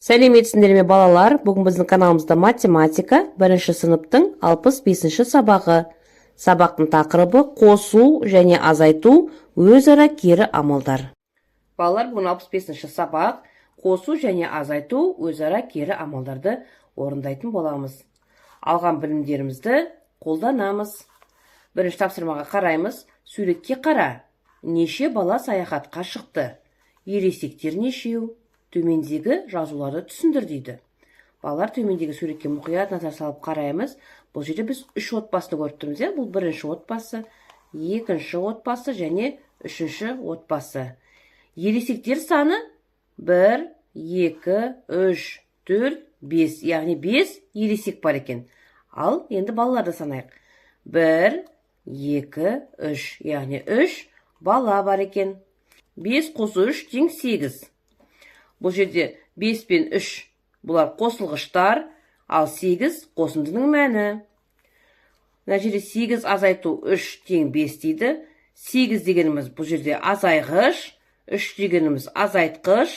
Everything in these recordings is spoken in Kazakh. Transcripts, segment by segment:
Сәлеметсіңдер ме балалар? Бүгін біздің каналымызда математика 1 сыныптың 65-ші сабағы. Сабақтың тақырыбы қосу және азайту өзара кері амалдар. Балалар, бүгін 65-ші сабақ қосу және азайту өзара кері амалдарды орындайтын боламыз. Алған білімдерімізді қолданамыз. Бірінші тапсырмаға қараймыз. Суретке қара. Неше бала саяхатқа шықты? Ересектер нешеу? Төмендегі жазуларды түсіндір дейді. Балалар, төмендегі суретке мұқият назар салып қараймыз. Бұл жерде біз 3 отбасыны көріп тұрмыз. Бұл бірінші отбасы, екінші отбасы және үшінші отбасы. Ересектер саны 1, 2, 3, 4, 5. Яғни 5 ересек бар екен. Ал енді балаларды санайық. 1, 2, 3. Яғни 3 бала бар екен. 5 қосу 3 тең 8. Бұл жерде 5 пен 3 бұлар қосылғыштар, ал 8 қосындының мәні. Мына жерде 8 азайту 3 тең 5 дейді. 8 дегеніміз бұл жерде азайғыш, 3 дегеніміз азайтқыш,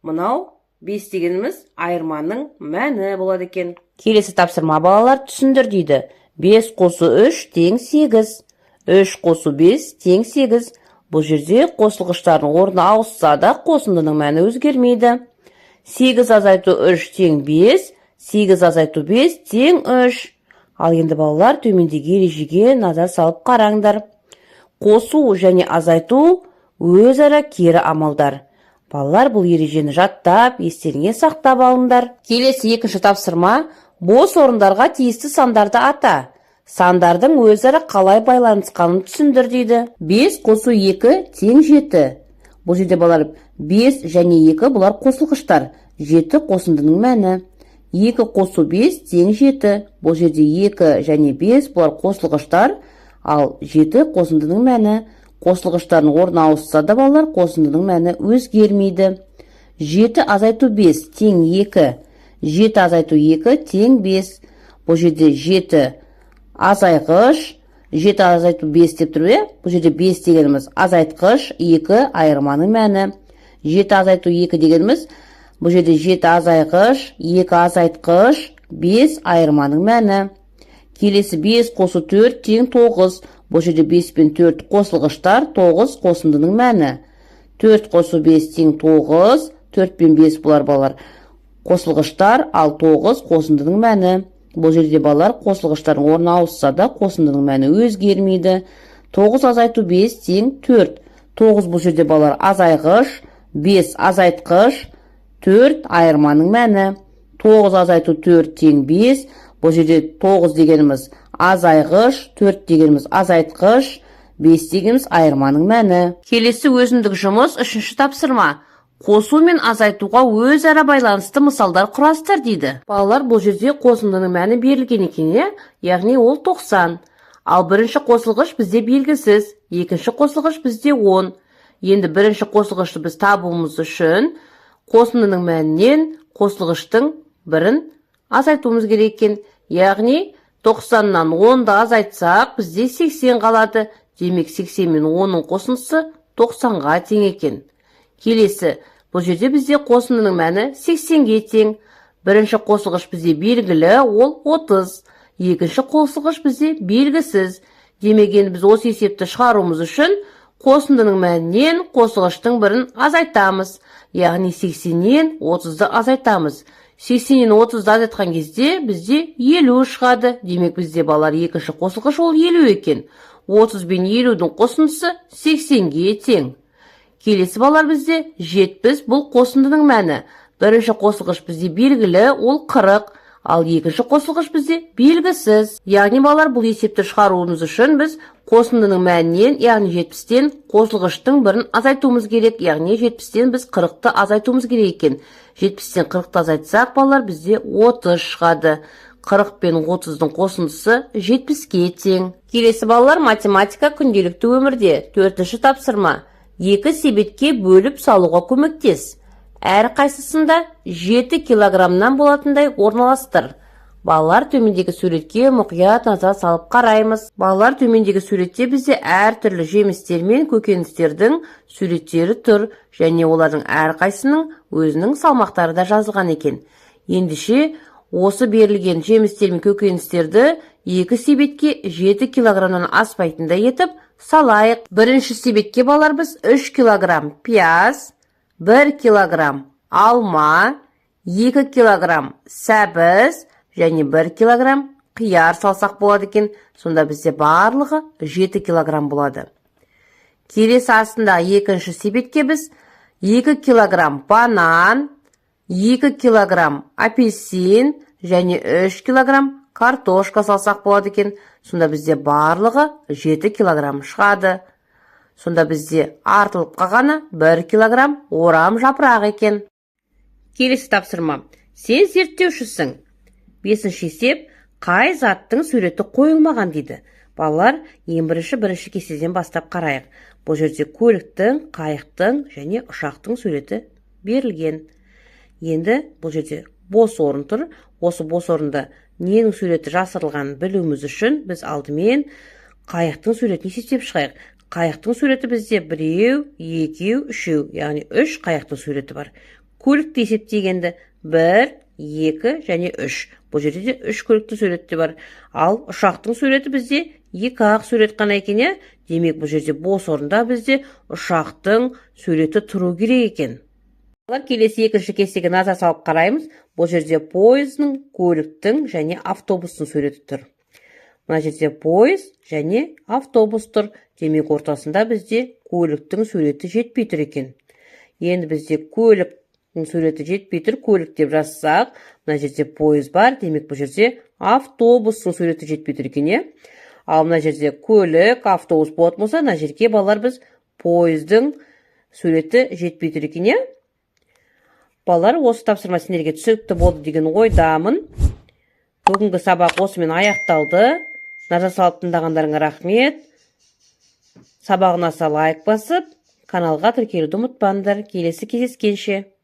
мынау 5 дегеніміз айырманың мәні болады екен. Келесі тапсырма балалар түсіндір дейді. 5 қосу 3 тең 8, 3 қосу 5 тең 8. Бұл жерде қосылғыштардың орны ауысса да қосындының мәні өзгермейді. 8 азайту 3 тең 5, 8 азайту 5 тең 3. Ал енді балалар төмендегі ережеге назар салып қараңдар. Қосу және азайту өзара кері амалдар. Балалар, бұл ережені жаттап, естеріңе сақтап алыңдар. Келесі екінші тапсырма. Бос орындарға тиісті сандарды ата. Сандардың өзара қалай байланысқанын түсіндір дейді. 5 қосу 2 тең 7. Бұл жерде балалар 5 және 2 бұлар қосылғыштар. 7 қосындының мәні. 2 қосу 5 тең 7. Бұл жерде 2 және 5 бұлар қосылғыштар, ал 7 қосындының мәні. Қосылғыштардың орны ауысса да балалар қосындының мәні өзгермейді. 7 азайту 5 тең 2. 7 азайту 2 тең 5. Бұл жерде 7 азайғыш, 7 азайту 5 деп тұр, бұл жерде 5 дегеніміз азайтқыш, 2 айырманың мәні. 7 азайту 2 дегеніміз, бұл жерде 7 азайғыш, 2 азайтқыш, 5 айырманың мәні. Келесі 5 қосу 4 тең 9. Бұл жерде 5 пен 4 қосылғыштар, 9 қосындының мәні. 4 қосу 5 тең 9, 4 пен 5 бұлар балалар қосылғыштар, ал 9 қосындының мәні. Бұл жерде балалар қосылғыштардың орны ауысса да қосындының мәні өзгермейді. 9 азайту 5 тең 4. 9 бұл жерде балалар азайғыш, 5 азайтқыш, 4 айырманың мәні. 9 азайту 4 тең 5. Бұл жерде 9 дегеніміз азайғыш, 4 дегеніміз азайтқыш, 5 дегеніміз айырманың мәні. Келесі өзіндік жұмыс 3-ші тапсырма. Қосу мен азайтуға өзара байланысты мысалдар құрастыр дейді. Балалар, бұл жерде қосындының мәні берілген екен, яғни ол 90. Ал бірінші қосылғыш бізде белгісіз, екінші қосылғыш бізде 10. Енді бірінші қосылғышты біз табуымыз үшін қосындының мәнінен қосылғыштың бірін азайтуымыз керек екен. Яғни 90-нан 10-ды азайтсақ, бізде 80 қалады. Демек 80 мен 10-ның қосындысы 90-ға тең екен. Келесі, бұл жерде бізде қосындының мәні 80-ге тең. Бірінші қосылғыш бізде белгілі, ол 30. Екінші қосылғыш бізде белгісіз. Демек енді біз осы есепті шығаруымыз үшін қосындының мәнінен қосылғыштың бірін азайтамыз. Яғни 80-нен 30-ды азайтамыз. 80-нен 30-ды азайтқан кезде бізде 50 шығады. Демек бізде балалар екінші қосылғыш ол 50 екен. 30 бен 50-дің қосындысы 80-ге тең. Келесі балалар бізде 70, бұл қосындының мәні. Бірінші қосылғыш бізде белгілі, ол 40, ал екінші қосылғыш бізде белгісіз. Яғни балалар, бұл есепті шығаруымыз үшін біз қосындының мәнінен, яғни 70-тен қосылғыштың бірін азайтуымыз керек. Яғни 70-тен біз 40-ты азайтуымыз керек екен. 70-тен 40-ты азайтсақ, балалар бізде 30 шығады. 40 пен 30-дың қосындысы 70-ге тең. Келесі балалар, математика күнделікті өмірде 4-ші тапсырма. 2 себетке бөліп салуға көмектес. Әр қайсысында 7 килограммнан болатындай орналастыр. Балалар, төмендегі суретке мұқият назар салып қараймыз. Балалар, төмендегі суретте бізде әртүрлі жемістер мен көкөністердің суреттері тұр, және олардың әрқайсының өзінің салмақтары да жазылған екен. Ендеше, осы берілген жемістер мен көкөністерді 2 себетке 7 килограммнан аспайтындай етіп салайық. Бірінші себетке балалар біз 3 килограмм пияз, 1 килограмм алма, 2 килограмм сәбіз және 1 килограмм қияр салсақ болады екен. Сонда бізде барлығы 7 килограмм болады. Келесі астында екінші себетке біз 2 килограмм банан, 2 килограмм апельсин және 3 килограмм картошка салсақ болады екен. Сонда бізде барлығы 7 килограмм шығады. Сонда бізде артылып қалғаны 1 килограмм орам жапырақ екен. Келесі тапсырма. Сен зерттеушісің. 5-ші есеп, қай заттың суреті қойылмаған дейді. Балалар, ең бірінші кестеден бастап қарайық. Бұл жерде көліктің, қайықтың және ұшақтың суреті берілген. Енді бұл жерде бос орын тұр. Осы бос орында ненің суреті жасырылғанын білуіміз үшін біз алдымен қайықтың суретін есептеп шығайық. Қайықтың суреті бізде 1, 2, 3, яғни 3 қайықтың суреті бар. Көлікті есептегенді 1, 2 және 3. Бұл жерде 3 көлікті суреті бар. Ал ұшақтың суреті бізде 2-ақ сурет қана екен. Демек, бұл жерде бос орында бізде ұшақтың суреті тұру керек екен. Келесі екінші кестеге назар салып қараймыз. Бұл жерде пойыздың, көліктің және автобустың суреті тұр. Мына жерде пойыз және автобус тұр. Демек, ортасында бізде көліктің суреті жетпей тұр екен. Енді бізде көліктің суреті жетпей тұр, көлік деп жазсақ, мына жерде пойыз бар. Демек, бұл жерде автобустың суреті жетпей тұр екен. Ал мына жерде көлік, автобус болатын болса, мына жерге балалар біз пойыздың суреті жетпей тұр екен. Балалар, осы тапсырма сендерге түсінікті болды деген ойдамын. Бүгінгі сабақ осымен аяқталды. Назар салып тыңдағандарыңа рахмет. Сабағына лайк басып, каналға тіркелуді ұмытпаңдар. Келесі кездескенше.